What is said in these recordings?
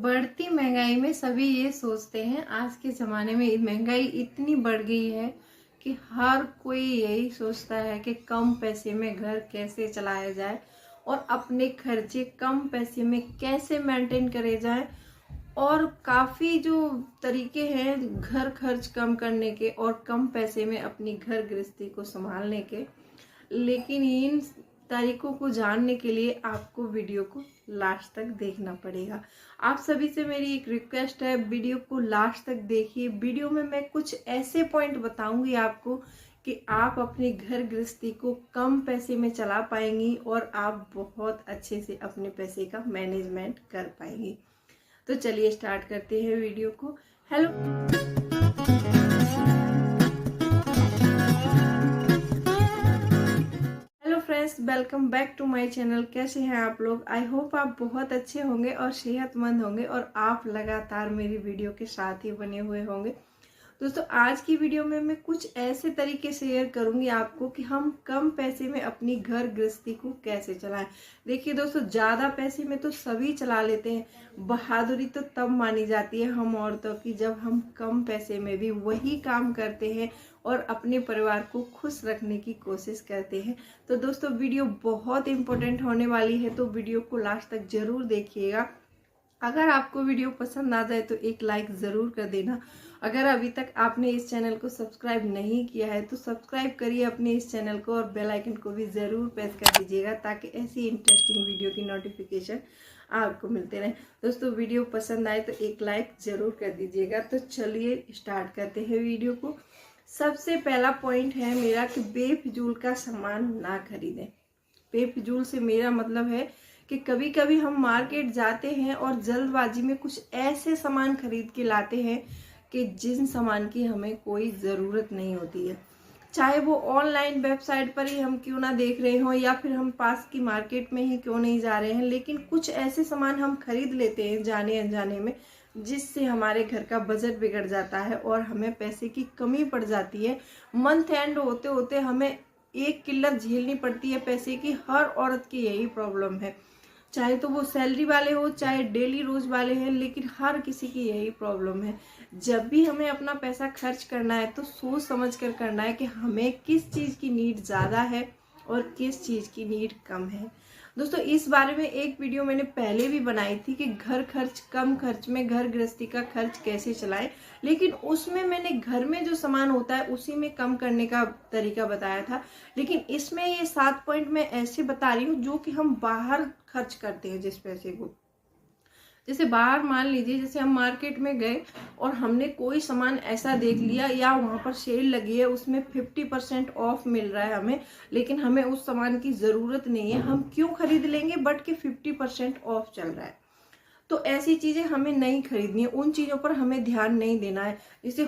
बढ़ती महंगाई में सभी ये सोचते हैं, आज के ज़माने में महंगाई इतनी बढ़ गई है कि हर कोई यही सोचता है कि कम पैसे में घर कैसे चलाया जाए और अपने खर्चे कम पैसे में कैसे मेंटेन करे जाए। और काफ़ी जो तरीके हैं घर खर्च कम करने के और कम पैसे में अपनी घर गृहस्थी को संभालने के, लेकिन इन तरीकों को जानने के लिए आपको वीडियो को लास्ट तक देखना पड़ेगा। आप सभी से मेरी एक रिक्वेस्ट है, वीडियो को लास्ट तक देखिए। वीडियो में मैं कुछ ऐसे पॉइंट बताऊंगी आपको कि आप अपने घर गृहस्थी को कम पैसे में चला पाएंगी और आप बहुत अच्छे से अपने पैसे का मैनेजमेंट कर पाएंगी। तो चलिए स्टार्ट करते हैं वीडियो को। Hello friends, welcome back to my channel. कैसे हैं आप लोग? आई होप आप बहुत अच्छे होंगे और सेहतमंद होंगे और आप लगातार मेरी वीडियो के साथ ही बने हुए होंगे। दोस्तों, आज की वीडियो में मैं कुछ ऐसे तरीके शेयर करूंगी आपको कि हम कम पैसे में अपनी घर गृहस्थी को कैसे चलाएं। देखिए दोस्तों, ज़्यादा पैसे में तो सभी चला लेते हैं, बहादुरी तो तब मानी जाती है हम औरतों की जब हम कम पैसे में भी वही काम करते हैं और अपने परिवार को खुश रखने की कोशिश करते हैं। तो दोस्तों, वीडियो बहुत इंपॉर्टेंट होने वाली है, तो वीडियो को लास्ट तक जरूर देखिएगा। अगर आपको वीडियो पसंद आ जाए तो एक लाइक ज़रूर कर देना। अगर अभी तक आपने इस चैनल को सब्सक्राइब नहीं किया है तो सब्सक्राइब करिए अपने इस चैनल को और बेल आइकन को भी ज़रूर प्रेस कर दीजिएगा ताकि ऐसी इंटरेस्टिंग वीडियो की नोटिफिकेशन आपको मिलते रहे। दोस्तों, वीडियो पसंद आए तो एक लाइक ज़रूर कर दीजिएगा। तो चलिए स्टार्ट करते हैं वीडियो को। सबसे पहला पॉइंट है मेरा कि बेफिजूल का सामान ना खरीदें। बेफिजूल से मेरा मतलब है कि कभी कभी हम मार्केट जाते हैं और जल्दबाजी में कुछ ऐसे सामान खरीद के लाते हैं कि जिन सामान की हमें कोई ज़रूरत नहीं होती है। चाहे वो ऑनलाइन वेबसाइट पर ही हम क्यों ना देख रहे हो या फिर हम पास की मार्केट में ही क्यों नहीं जा रहे हैं, लेकिन कुछ ऐसे सामान हम खरीद लेते हैं जाने अनजाने में, जिससे हमारे घर का बजट बिगड़ जाता है और हमें पैसे की कमी पड़ जाती है। मंथ एंड होते होते हमें एक किल्लत झेलनी पड़ती है पैसे की। हर औरत की यही प्रॉब्लम है, चाहे तो वो सैलरी वाले हो चाहे डेली रोज वाले हैं, लेकिन हर किसी की यही प्रॉब्लम है। जब भी हमें अपना पैसा खर्च करना है तो सोच समझ कर करना है कि हमें किस चीज़ की नीड ज़्यादा है और किस चीज़ की नीड कम है। दोस्तों, इस बारे में एक वीडियो मैंने पहले भी बनाई थी कि घर खर्च कम खर्च में घर गृहस्थी का खर्च कैसे चलाएं, लेकिन उसमें मैंने घर में जो सामान होता है उसी में कम करने का तरीका बताया था। लेकिन इसमें ये 7 पॉइंट मैं ऐसे बता रही हूँ जो कि हम बाहर खर्च करते हैं जिस पैसे को। जैसे बाहर मान लीजिए, जैसे हम मार्केट में गए और हमने कोई सामान ऐसा देख लिया या वहाँ पर सेल लगी है, उसमें 50% ऑफ मिल रहा है हमें, लेकिन हमें उस सामान की ज़रूरत नहीं है। हम क्यों खरीद लेंगे बट कि 50% ऑफ चल रहा है। तो ऐसी चीज़ें हमें नहीं खरीदनी है, उन चीज़ों पर हमें ध्यान नहीं देना है। जैसे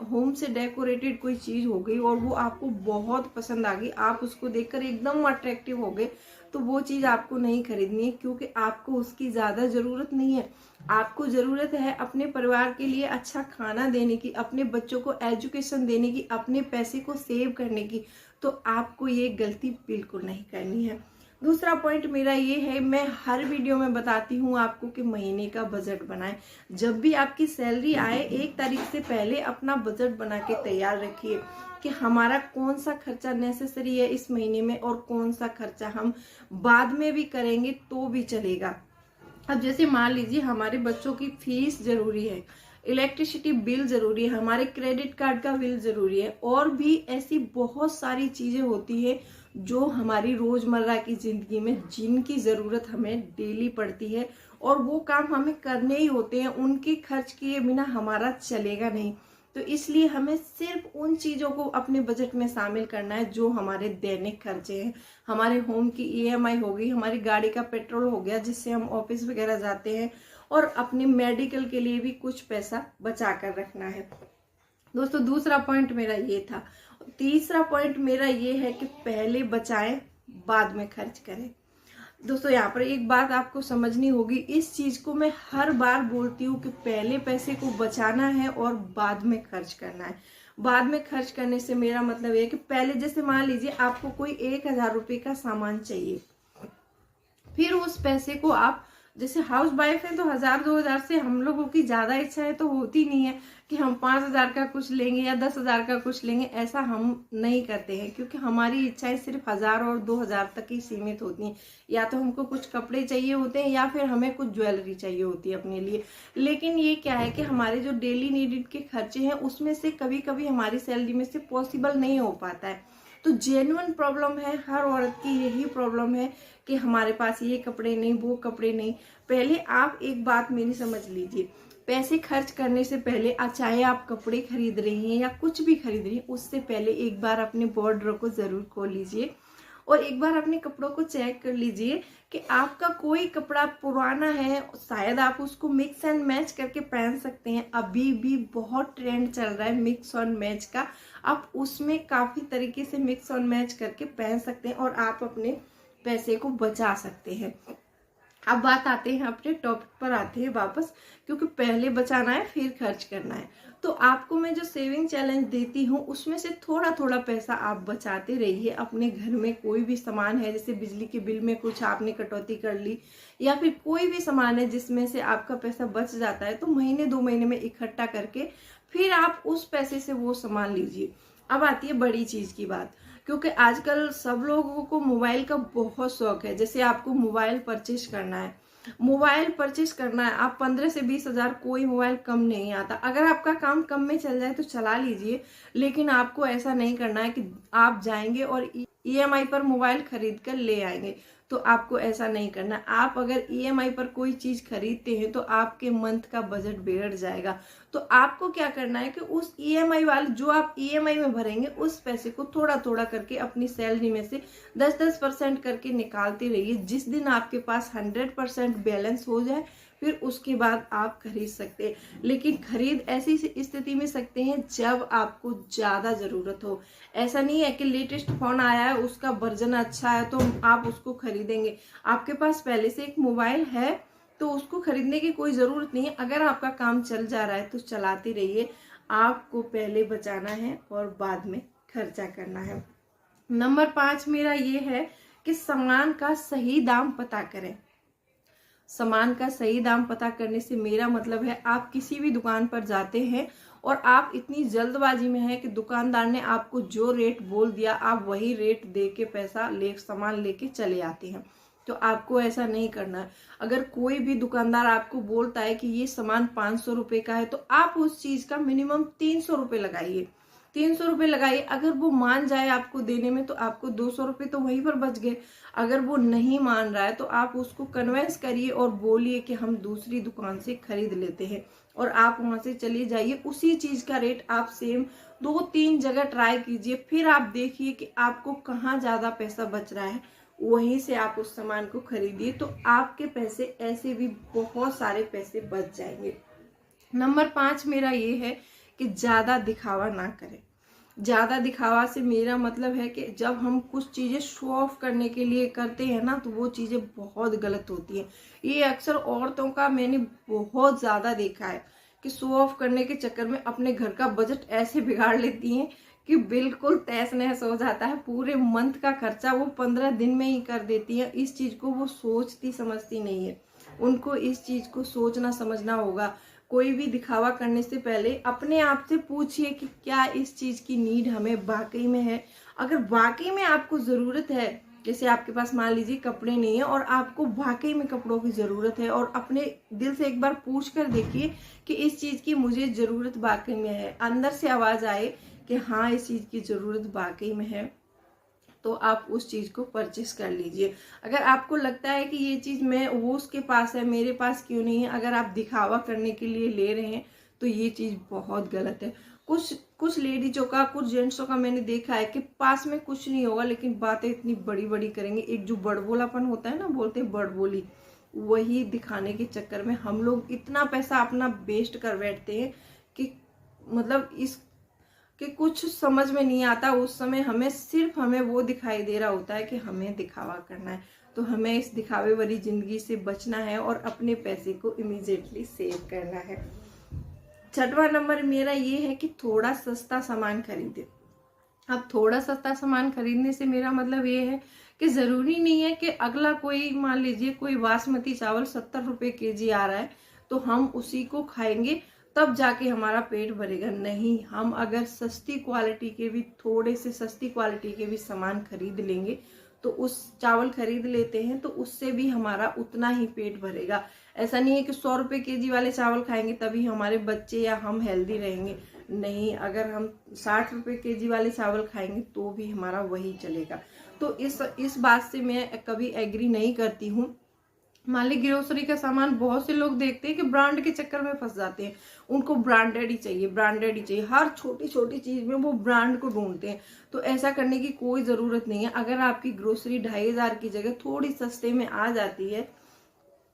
होम से डेकोरेटेड कोई चीज़ हो गई और वो आपको बहुत पसंद आ गई, आप उसको देखकर एकदम अट्रैक्टिव हो गए, तो वो चीज़ आपको नहीं खरीदनी है क्योंकि आपको उसकी ज़्यादा ज़रूरत नहीं है। आपको ज़रूरत है अपने परिवार के लिए अच्छा खाना देने की, अपने बच्चों को एजुकेशन देने की, अपने पैसे को सेव करने की। तो आपको ये गलती बिल्कुल नहीं करनी है। दूसरा पॉइंट मेरा ये है, मैं हर वीडियो में बताती हूँ आपको कि महीने का बजट बनाएं। जब भी आपकी सैलरी आए 1 तारीख से पहले अपना बजट बना के तैयार रखिए कि हमारा कौन सा खर्चा नेसेसरी है इस महीने में और कौन सा खर्चा हम बाद में भी करेंगे तो भी चलेगा। अब जैसे मान लीजिए हमारे बच्चों की फीस जरूरी है, इलेक्ट्रिसिटी बिल जरूरी है, हमारे क्रेडिट कार्ड का बिल जरूरी है, और भी ऐसी बहुत सारी चीजें होती है जो हमारी रोजमर्रा की जिंदगी में जिनकी जरूरत हमें डेली पड़ती है और वो काम हमें करने ही होते हैं। उनके खर्च किए बिना हमारा चलेगा नहीं। तो इसलिए हमें सिर्फ उन चीज़ों को अपने बजट में शामिल करना है जो हमारे दैनिक खर्चे हैं। हमारे होम की EMI हो गई, हमारी गाड़ी का पेट्रोल हो गया जिससे हम ऑफिस वगैरह जाते हैं, और अपने मेडिकल के लिए भी कुछ पैसा बचा कर रखना है। दोस्तों, दूसरा पॉइंट मेरा ये था। तीसरा पॉइंट मेरा ये है कि पहले बचाएं बाद में खर्च करें। दोस्तों, यहाँ पर एक बात आपको समझनी होगी, इस चीज को मैं हर बार बोलती हूँ कि पहले पैसे को बचाना है और बाद में खर्च करना है। बाद में खर्च करने से मेरा मतलब ये है कि पहले, जैसे मान लीजिए आपको कोई 1000 रुपये का सामान चाहिए, फिर उस पैसे को आप जैसे हाउस वाइफ है तो 1000-2000 से हम लोगों की ज्यादा इच्छाएं तो होती नहीं है कि हम 5000 का कुछ लेंगे या 10,000 का कुछ लेंगे, ऐसा हम नहीं करते हैं, क्योंकि हमारी इच्छाएं सिर्फ 1000 और 2000 तक ही सीमित होती हैं। या तो हमको कुछ कपड़े चाहिए होते हैं या फिर हमें कुछ ज्वेलरी चाहिए होती है अपने लिए। लेकिन ये क्या है कि हमारे जो डेली नीडेड के खर्चे हैं उसमें से कभी कभी हमारी सैलरी में से पॉसिबल नहीं हो पाता है। तो जेन्युइन प्रॉब्लम है, हर औरत की यही प्रॉब्लम है कि हमारे पास ये कपड़े नहीं, वो कपड़े नहीं। पहले आप एक बात मेरी समझ लीजिए, पैसे खर्च करने से पहले चाहे आप कपड़े खरीद रही हैं या कुछ भी खरीद रही हैं, उससे पहले एक बार अपने वार्डरोब को जरूर खोल लीजिए और एक बार अपने कपड़ों को चेक कर लीजिए कि आपका कोई कपड़ा पुराना है, शायद आप उसको मिक्स एंड मैच करके पहन सकते हैं। अभी भी बहुत ट्रेंड चल रहा है मिक्स और मैच का, आप उसमें काफी तरीके से मिक्स और मैच करके पहन सकते हैं और आप अपने पैसे को बचा सकते हैं। अब बात आते हैं, अपने टॉपिक पर आते हैं वापस, क्योंकि पहले बचाना है फिर खर्च करना है। तो आपको मैं जो सेविंग चैलेंज देती हूँ उसमें से थोड़ा थोड़ा पैसा आप बचाते रहिए। अपने घर में कोई भी सामान है, जैसे बिजली के बिल में कुछ आपने कटौती कर ली या फिर कोई भी सामान है जिसमें से आपका पैसा बच जाता है, तो महीने 2 महीने में इकट्ठा करके फिर आप उस पैसे से वो सामान लीजिए। अब आती है बड़ी चीज की बात, क्योंकि आजकल सब लोगों को मोबाइल का बहुत शौक है। जैसे आपको मोबाइल परचेज करना है, आप 15 से 20 हजार, कोई मोबाइल कम नहीं आता। अगर आपका काम कम में चल जाए तो चला लीजिए, लेकिन आपको ऐसा नहीं करना है कि आप जाएंगे और ईएमआई पर मोबाइल खरीद कर ले आएंगे। तो आपको ऐसा नहीं करना। आप अगर ईएमआई पर कोई चीज खरीदते हैं तो आपके मंथ का बजट बिगड़ जाएगा। तो आपको क्या करना है कि उस ईएमआई वाले जो आप ईएमआई में भरेंगे उस पैसे को थोड़ा थोड़ा करके अपनी सैलरी में से 10-10% करके निकालते रहिए। जिस दिन आपके पास 100% बैलेंस हो जाए फिर उसके बाद आप खरीद सकते हैं। लेकिन खरीद ऐसी स्थिति में सकते हैं जब आपको ज्यादा जरूरत हो। ऐसा नहीं है कि लेटेस्ट फोन आया है उसका वर्जन अच्छा है तो आप उसको खरीदेंगे। आपके पास पहले से एक मोबाइल है तो उसको खरीदने की कोई जरूरत नहीं है। अगर आपका काम चल जा रहा है तो चलाते रहिए। आपको पहले बचाना है और बाद में खर्चा करना है। नंबर 5 मेरा ये है कि सामान का सही दाम पता करें। सामान का सही दाम पता करने से मेरा मतलब है, आप किसी भी दुकान पर जाते हैं और आप इतनी जल्दबाजी में है कि दुकानदार ने आपको जो रेट बोल दिया आप वही रेट दे के सामान लेके चले आते हैं। तो आपको ऐसा नहीं करना है। अगर कोई भी दुकानदार आपको बोलता है कि ये सामान 500 रुपए का है तो आप उस चीज का मिनिमम 300 रुपए लगाइए। 300 रुपए लगाइए। अगर वो मान जाए आपको देने में तो आपको 200 रुपए तो वहीं पर बच गए। अगर वो नहीं मान रहा है तो आप उसको कन्विंस करिए और बोलिए कि हम दूसरी दुकान से खरीद लेते हैं, और आप वहां से चले जाइए। उसी चीज का रेट आप सेम 2-3 जगह ट्राई कीजिए, फिर आप देखिए कि आपको कहाँ ज्यादा पैसा बच रहा है, वहीं से आप उस सामान को खरीदिए। तो आपके पैसे ऐसे भी बहुत सारे पैसे बच जाएंगे। नंबर 5 मेरा ये है कि ज्यादा दिखावा ना करें। ज्यादा दिखावा से मेरा मतलब है कि जब हम कुछ चीजें शो ऑफ करने के लिए करते हैं ना तो वो चीजें बहुत गलत होती हैं। ये अक्सर औरतों का मैंने बहुत ज्यादा देखा है कि शो ऑफ करने के चक्कर में अपने घर का बजट ऐसे बिगाड़ लेती हैं कि बिल्कुल तहस नहस हो जाता है। पूरे मंथ का खर्चा वो 15 दिन में ही कर देती है। इस चीज को वो सोचती समझती नहीं है। उनको इस चीज को सोचना समझना होगा। कोई भी दिखावा करने से पहले अपने आप से पूछिए कि क्या इस चीज की नीड हमें वाकई में है। अगर वाकई में आपको जरूरत है, जैसे आपके पास मान लीजिए कपड़े नहीं है और आपको वाकई में कपड़ों की जरूरत है, और अपने दिल से एक बार पूछ कर देखिए कि इस चीज की मुझे जरूरत वाकई में है। अंदर से आवाज आए कि हाँ इस चीज की जरूरत वाकई में है, तो आप उस चीज को परचेस कर लीजिए। अगर आपको लगता है कि ये चीज वो उसके पास है, मेरे पास क्यों नहीं है, अगर आप दिखावा करने के लिए ले रहे हैं तो ये चीज बहुत गलत है। कुछ लेडीजों का, कुछ जेंट्सों का मैंने देखा है कि पास में कुछ नहीं होगा लेकिन बातें इतनी बड़ी बड़ी करेंगे। एक जो बड़बोलापन होता है ना, बोलते हैं बड़बोली, वही दिखाने के चक्कर में हम लोग इतना पैसा अपना वेस्ट कर बैठते हैं कि मतलब कि कुछ समझ में नहीं आता। उस समय हमें वो दिखाई दे रहा होता है कि हमें दिखावा करना है। तो हमें इस दिखावे वाली जिंदगी से बचना है और अपने पैसे को इमीडिएटली सेव करना है। 6वां नंबर मेरा ये है कि थोड़ा सस्ता सामान खरीदे। अब थोड़ा सस्ता सामान खरीदने से मेरा मतलब ये है कि ज़रूरी नहीं है कि अगला कोई, मान लीजिए कोई बासमती चावल 70 रुपये केजी आ रहा है तो हम उसी को खाएंगे तब जाके हमारा पेट भरेगा। नहीं, हम अगर सस्ती क्वालिटी के भी, थोड़े से सस्ती क्वालिटी के भी सामान खरीद लेंगे तो उस चावल खरीद लेते हैं तो उससे भी हमारा उतना ही पेट भरेगा। ऐसा नहीं है कि 100 रुपये केजी वाले चावल खाएंगे तभी हमारे बच्चे या हम हेल्दी रहेंगे। नहीं, अगर हम 60 रुपये केजी वाले चावल खाएंगे तो भी हमारा वही चलेगा। तो इस बात से मैं कभी एग्री नहीं करती हूँ। मान ली ग्रोसरी का सामान, बहुत से लोग देखते हैं कि ब्रांड के चक्कर में फंस जाते हैं, उनको ब्रांडेड ही चाहिए, ब्रांडेड ही चाहिए, हर छोटी छोटी चीज में वो ब्रांड को ढूंढते हैं। तो ऐसा करने की कोई जरूरत नहीं है। अगर आपकी ग्रोसरी 2500 की जगह थोड़ी सस्ते में आ जाती है,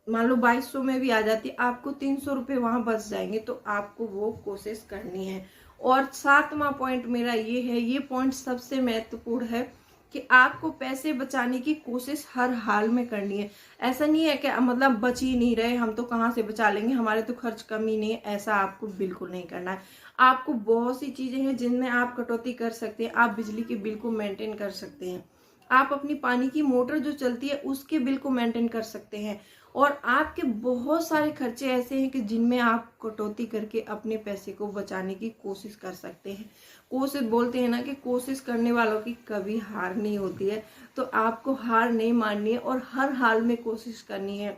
मान लो 2200 में भी आ जाती है, आपको 300 रुपये वहां बच जाएंगे, तो आपको वो कोशिश करनी है। और 7वां पॉइंट मेरा ये है, ये पॉइंट सबसे महत्वपूर्ण है कि आपको पैसे बचाने की कोशिश हर हाल में करनी है। ऐसा नहीं है कि मतलब बच ही नहीं रहे, हम तो कहाँ से बचा लेंगे, हमारे तो खर्च कम ही नहीं है, ऐसा आपको बिल्कुल नहीं करना है। आपको बहुत सी चीजें हैं जिनमें आप कटौती कर सकते हैं। आप बिजली के बिल को मेंटेन कर सकते हैं, आप अपनी पानी की मोटर जो चलती है उसके बिल को मेंटेन कर सकते हैं, और आपके बहुत सारे खर्चे ऐसे हैं कि जिनमें आप कटौती करके अपने पैसे को बचाने की कोशिश कर सकते हैं। कोशिश, बोलते हैं ना कि कोशिश करने वालों की कभी हार नहीं होती है। तो आपको हार नहीं माननी है और हर हाल में कोशिश करनी है।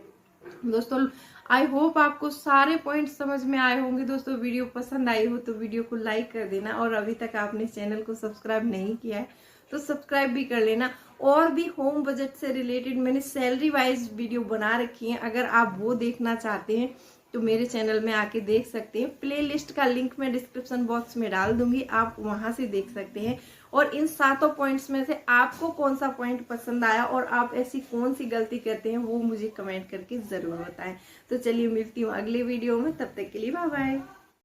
दोस्तों, आई होप आपको सारे पॉइंट समझ में आए होंगे। दोस्तों, वीडियो पसंद आई हो तो वीडियो को लाइक कर देना, और अभी तक आपने चैनल को सब्सक्राइब नहीं किया है तो सब्सक्राइब भी कर लेना। और भी होम बजट से रिलेटेड मैंने सैलरी वाइज वीडियो बना रखी है, अगर आप वो देखना चाहते हैं तो मेरे चैनल में आके देख सकते हैं। प्लेलिस्ट का लिंक मैं डिस्क्रिप्शन बॉक्स में डाल दूंगी, आप वहां से देख सकते हैं। और इन 7 पॉइंट्स में से आपको कौन सा पॉइंट पसंद आया और आप ऐसी कौन सी गलती करते हैं वो मुझे कमेंट करके जरूर बताएं। तो चलिए, मिलती हूँ अगले वीडियो में, तब तक के लिए बाय बाय।